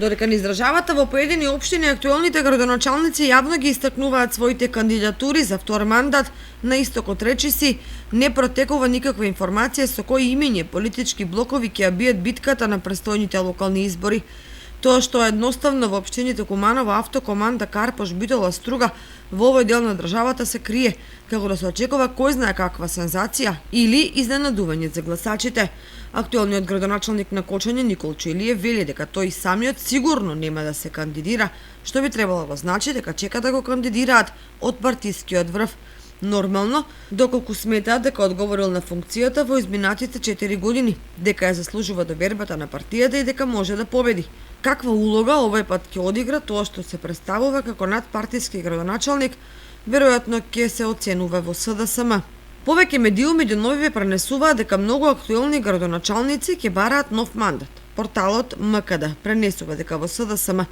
Додека низ државата во поедини општини актуелните градоначалници јавно ги истакнуваат своите кандидатури за втор мандат, на истокот речиси не протекува никаква информација со кои имиња политички блокови ќе ја бијат битката на престојните локални избори. Тоа што е едноставно во општините Куманово, Автокоманда, Карпош, Битола, Струга во овој дел на државата се крие, како да се очекува кој знае каква сензација или изненадување за гласачите. Актуелниот градоначалник на Кочање Никол Чилиев вели дека тој самиот сигурно нема да се кандидира, што би требало да значи дека чека да го кандидираат од партискиот врв. Нормално, доколку сметаат дека одговорил на функцијата во изминатите 4 години, дека ја заслужува довербата на партијата и дека може да победи. Каква улога овој пат ќе одигра тоа што се представува како надпартиски градоначалник, веројатно ќе се оценува во СДСМ. Повеќе медиуми деновиве пренесуваат дека многу актуелни градоначалници ќе бараат нов мандат. Порталот МКД пренесува дека во СДСМ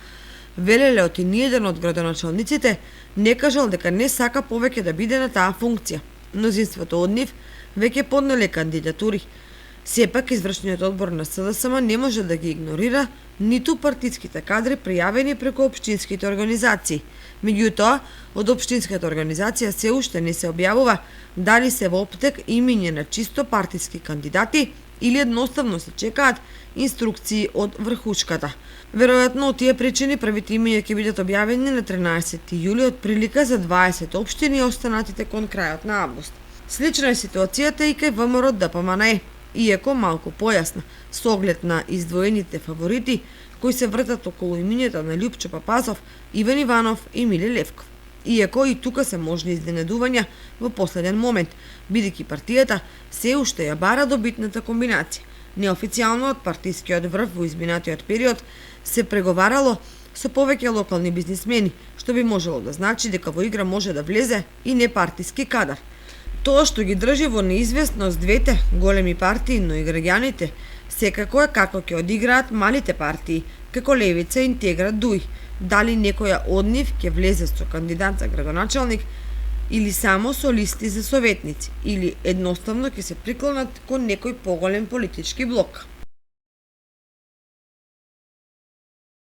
велеле оти ниеден од градоначалниците не кажал дека не сака повеќе да биде на таа функција. Мнозинството од нив веќе поднеле кандидатури. Сепак извршниот одбор на СДСМ не може да ги игнорира ниту партиските кадри пријавени преку општинските организации. Меѓутоа, од општинската организација се уште не се објавува дали се во оптек имиње на чисто партиски кандидати или едноставно се чекаат инструкции од врхушката. Веројатно од тие причини првите имиња ќе бидат објавени на 13 јули од прилика за 20 општини и останатите кон крајот на август. Слична е ситуацијата и кај ВМРО ДПМНЕ, иако малку појасна, со оглед на издвоените фаворити кои се вртат околу имињата на Љупчо Папазов, Иван Иванов и Миле Левков. Иако и тука се можни изненадувања во последен момент, бидејќи партијата се уште ја бара добитната комбинација. Неофицијално од партискиот врв во изминатиот период се преговарало со повеќе локални бизнисмени, што би можело да значи дека во игра може да влезе и непартиски кадар. Тоа што ги држи во неизвестност двете големи партии, но и граѓаните, секако е како ќе одиграат малите партии, како Левица и Интегра ДУИ, дали некоја од нив ќе влезе со кандидат за градоначалник или само со листи за советници, или едноставно ќе се приклонат кон некој поголем политички блок.